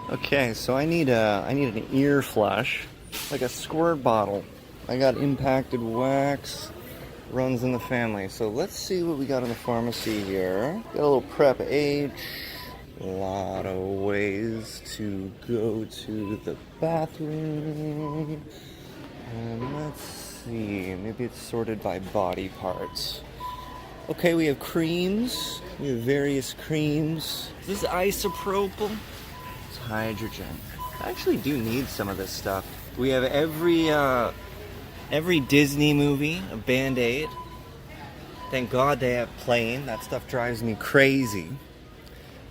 Okay, so I need an ear flush, like a squirt bottle. I got impacted wax, runs in the family. So let's see what we got in the pharmacy here. Got a little Prep H. A lot of ways to go to the bathroom. And let's see, maybe it's sorted by body parts. Okay, we have creams. We have various creams. This is isopropyl. It's hydrogen. I actually do need some of this stuff. We have every Disney movie, a Band-Aid. Thank God they have plain. That stuff drives me crazy.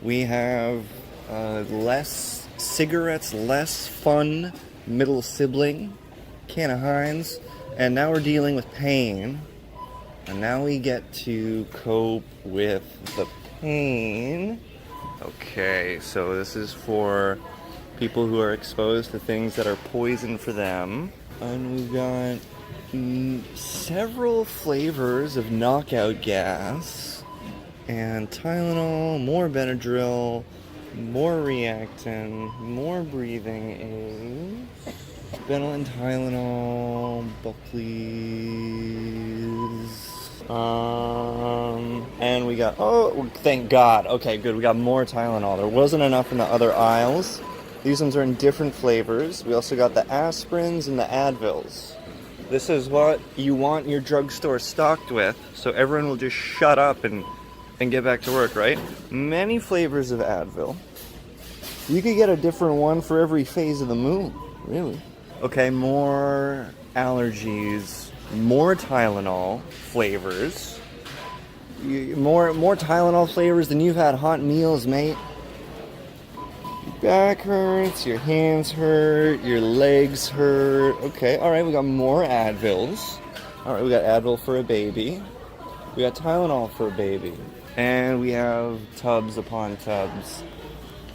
We have less cigarettes, less fun, middle sibling, can of Heinz. And now we're dealing with pain. And now we get to cope with the pain. Okay, so this is for people who are exposed to things that are poison for them. And we've got several flavors of knockout gas. And Tylenol, more Benadryl, more Reactin, more breathing aids. Benadryl, Tylenol, Buckley's. And we got, oh, thank God. Okay, good. We got more Tylenol. There wasn't enough in the other aisles. These ones are in different flavors. We also got the aspirins and the Advils. This is what you want your drugstore stocked with, so everyone will just shut up and get back to work, right? Many flavors of Advil. You could get a different one for every phase of the moon, really. Okay, more allergies, more Tylenol flavors. More Tylenol flavors than you've had hot meals, mate. Your back hurts, your hands hurt, your legs hurt. Okay, alright, we got more Advils. Alright, we got Advil for a baby. We got Tylenol for a baby. And we have tubs upon tubs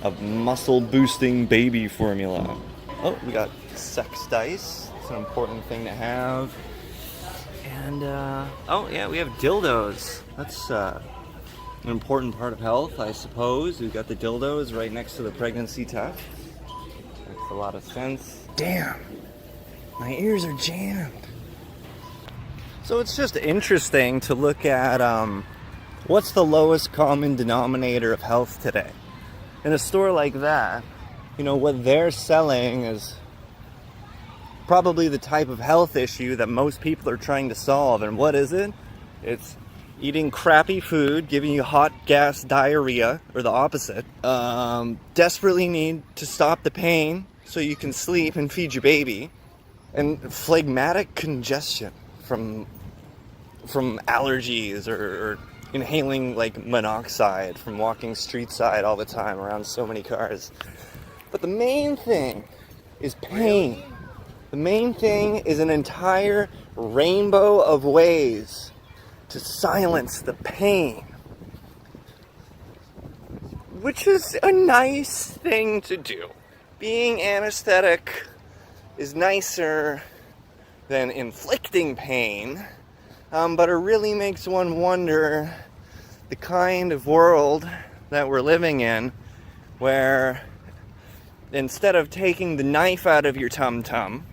of muscle-boosting baby formula. Oh, we got sex dice. It's an important thing to have. And, oh yeah, we have dildos. That's an important part of health, I suppose. We've got the dildos right next to the pregnancy test. Makes a lot of sense. Damn, my ears are jammed. So it's just interesting to look at, what's the lowest common denominator of health today? In a store like that, you know, what they're selling is probably the type of health issue that most people are trying to solve. And what is it? It's eating crappy food, giving you hot gas diarrhea, or the opposite. Desperately need to stop the pain so you can sleep and feed your baby. And phlegmatic congestion from allergies or inhaling like monoxide from walking street side all the time around so many cars. But the main thing is pain. The main thing is an entire rainbow of ways to silence the pain, which is a nice thing to do. Being anesthetic is nicer than inflicting pain, but it really makes one wonder the kind of world that we're living in, where instead of taking the knife out of your tum-tum,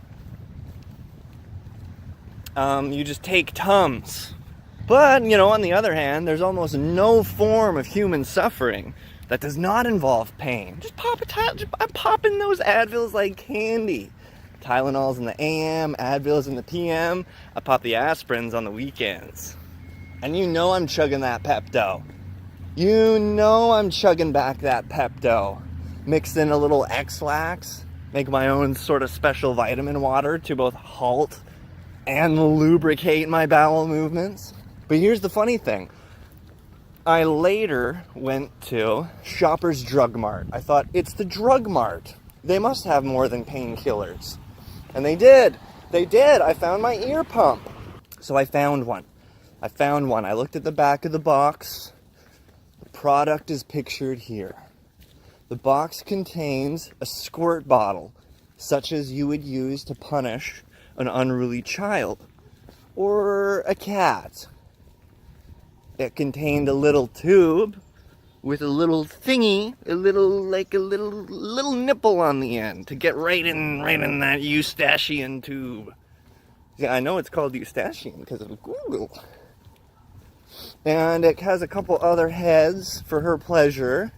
you just take Tums. But, you know, on the other hand, there's almost no form of human suffering that does not involve pain. Just pop I'm popping those Advils like candy. Tylenol's in the AM, Advil's in the PM. I pop the aspirins on the weekends. And you know I'm chugging that pepto. You know I'm chugging back that pepto. Mix in a little X-Lax. Make my own sort of special vitamin water to both halt and lubricate my bowel movements. But here's the funny thing. I later went to Shoppers Drug Mart. I thought, it's the Drug Mart. They must have more than painkillers. And they did. They did. I found my ear pump. So I found one. I looked at the back of the box. The product is pictured here. The box contains a squirt bottle, such as you would use to punish an unruly child or a cat. It contained a little tube with a little thingy, a little nipple on the end to get right in that Eustachian tube. Yeah, I know it's called Eustachian because of Google. And it has a couple other heads for her pleasure.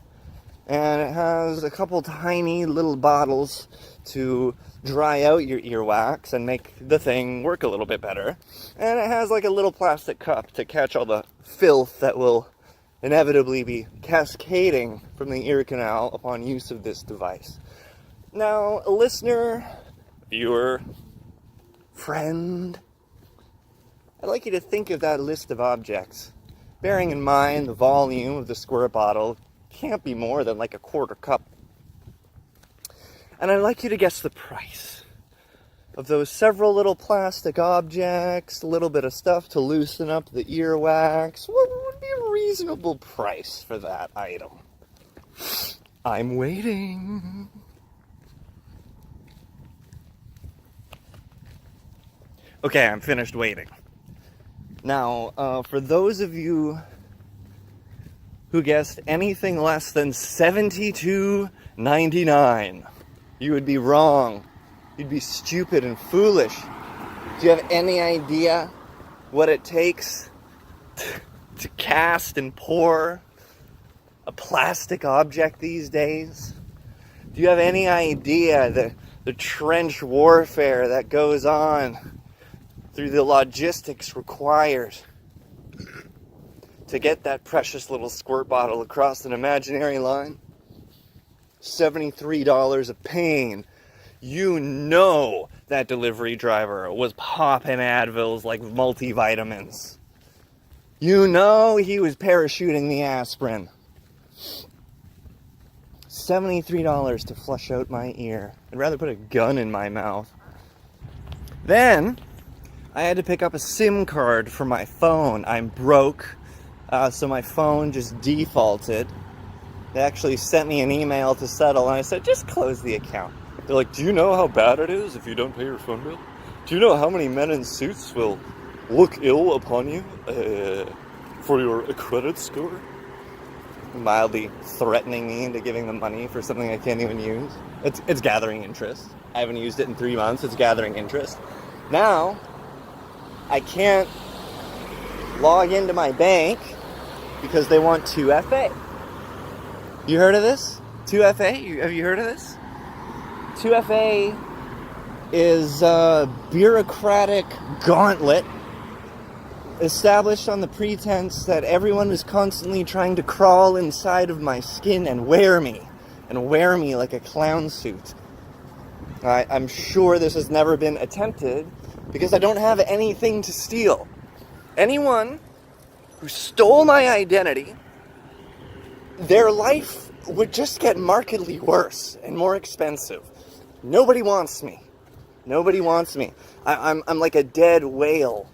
And it has a couple tiny little bottles to dry out your earwax and make the thing work a little bit better. And it has like a little plastic cup to catch all the filth that will inevitably be cascading from the ear canal upon use of this device. Now, a listener, viewer, friend, I'd like you to think of that list of objects, bearing in mind the volume of the squirt bottle can't be more than like a quarter cup. And I'd like you to guess the price of those several little plastic objects, a little bit of stuff to loosen up the earwax. What would be a reasonable price for that item? I'm waiting. Okay, I'm finished waiting. Now, for those of you who guessed anything less than $72.99, you would be wrong. You'd be stupid and foolish. Do you have any idea what it takes to cast and pour a plastic object these days? Do you have any idea the trench warfare that goes on through the logistics required to get that precious little squirt bottle across an imaginary line? $73 of pain. You know that delivery driver was popping Advils like multivitamins. You know he was parachuting the aspirin. $73 to flush out my ear. I'd rather put a gun in my mouth. Then I had to pick up a SIM card for my phone. I'm broke. So my phone just defaulted. They actually sent me an email to settle, and I said, just close the account. They're like, do you know how bad it is if you don't pay your phone bill? Do you know how many men in suits will look ill upon you for your credit score? Mildly threatening me into giving them money for something I can't even use. It's gathering interest. I haven't used it in 3 months. It's gathering interest. Now, I can't log into my bank because they want 2FA. You heard of this? 2FA? Have you heard of this? 2FA is a bureaucratic gauntlet established on the pretense that everyone is constantly trying to crawl inside of my skin and wear me like a clown suit. I'm sure this has never been attempted because I don't have anything to steal. Anyone who stole my identity, their life would just get markedly worse and more expensive. Nobody wants me. Nobody wants me. I'm like a dead whale.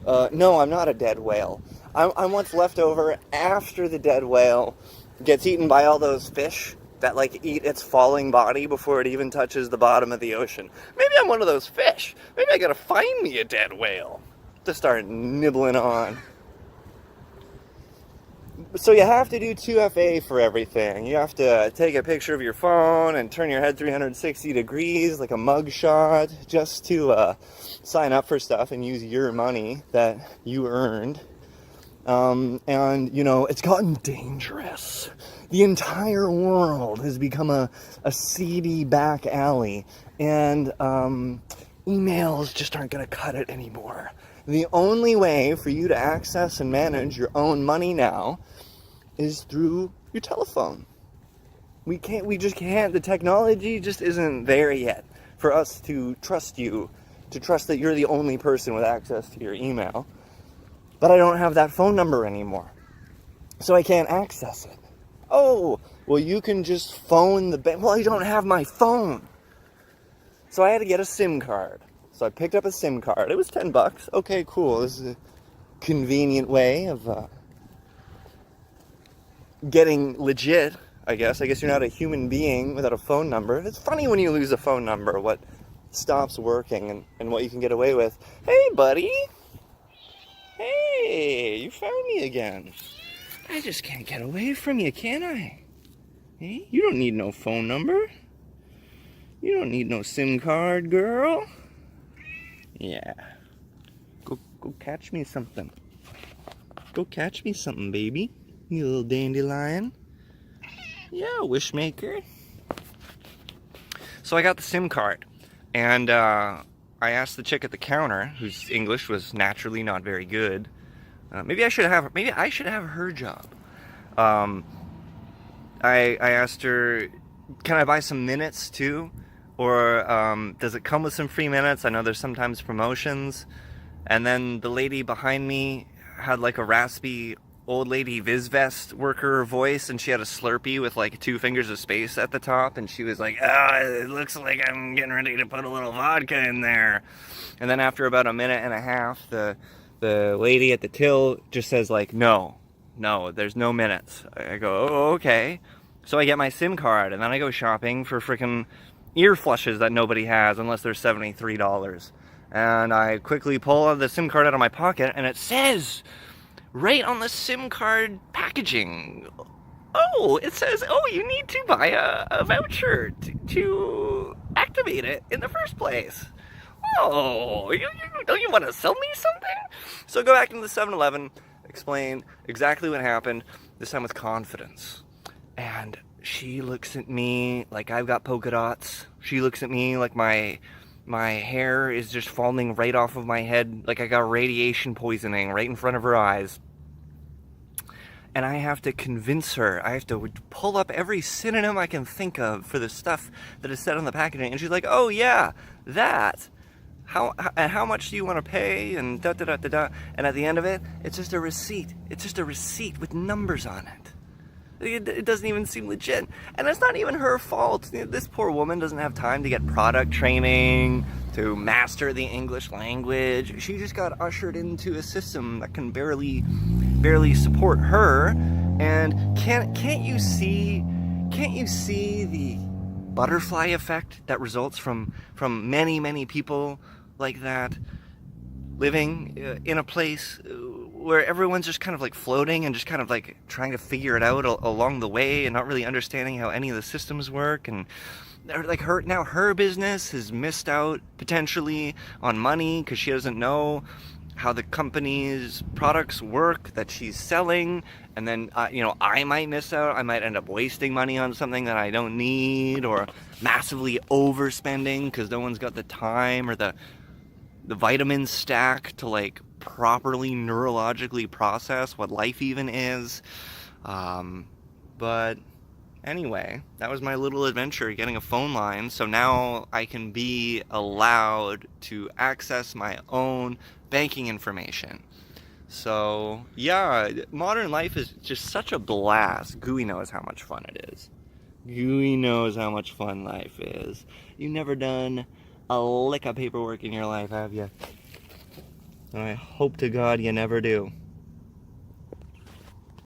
No, I'm not a dead whale. I'm what's left over after the dead whale gets eaten by all those fish that like eat its falling body before it even touches the bottom of the ocean. Maybe I'm one of those fish. Maybe I gotta find me a dead whale to start nibbling on. So you have to do 2FA for everything. You have to take a picture of your phone and turn your head 360 degrees like a mugshot just to sign up for stuff and use your money that you earned. And, you know, it's gotten dangerous. The entire world has become a seedy back alley. And emails just aren't going to cut it anymore. The only way for you to access and manage your own money now is through your telephone. We just can't, the technology just isn't there yet for us to trust you, to trust that you're the only person with access to your email. But I don't have that phone number anymore, so I can't access it. Oh, well, you can just phone the bank. Well, I don't have my phone. So I had to get a SIM card. So I picked up a SIM card. It was $10. Okay, cool. This is a convenient way of getting legit, I guess. I guess you're not a human being without a phone number. It's funny when you lose a phone number, what stops working and what you can get away with. Hey, buddy. Hey, you found me again. I just can't get away from you, can I? Hey, you don't need no phone number. You don't need no SIM card, girl. Yeah. Go catch me something. Go catch me something, baby. You little dandelion. Yeah, wishmaker. So I got the SIM card, and I asked the chick at the counter, whose English was naturally not very good. Maybe I should have her job. I asked her, can I buy some minutes too? Or does it come with some free minutes? I know there's sometimes promotions. And then the lady behind me had like a raspy old lady VizVest worker voice, and she had a Slurpee with like 2 fingers of space at the top, and she was like, it looks like I'm getting ready to put a little vodka in there. And then after about a minute and a half, the lady at the till just says like, no, there's no minutes. I go, oh, okay. So I get my SIM card, and then I go shopping for freaking ear flushes that nobody has unless they're $73. And I quickly pull the SIM card out of my pocket, and it says right on the SIM card packaging, it says, you need to buy a voucher to activate it in the first place. Don't you want to sell me something? So I go back into the 7-Eleven, explain exactly what happened, this time with confidence. And she looks at me like I've got polka dots. She looks at me like my hair is just falling right off of my head, like I got radiation poisoning right in front of her eyes. And I have to convince her, I have to pull up every synonym I can think of for the stuff that is said on the packaging. And she's like, oh yeah, that. How much do you want to pay? And da-da-da-da-da. And at the end of it, it's just a receipt. It's just a receipt with numbers on it. It doesn't even seem legit. And it's not even her fault. This poor woman doesn't have time to get product training, to master the English language. She just got ushered into a system that can barely support her. And can't you see the butterfly effect that results from many people like that living in a place where everyone's just kind of like floating and just kind of like trying to figure it out along the way and not really understanding how any of the systems work. And like her business has missed out potentially on money because she doesn't know how the company's products work that she's selling. And then I might miss out. I might end up wasting money on something that I don't need, or massively overspending because no one's got the time or the vitamin stack to like properly neurologically process what life even is. But anyway, that was my little adventure getting a phone line. So now I can be allowed to access my own banking information. So yeah, modern life is just such a blast. Gooey knows how much fun it is. Gooey knows how much fun life is. You've never done a lick of paperwork in your life, have you? I hope to God you never do.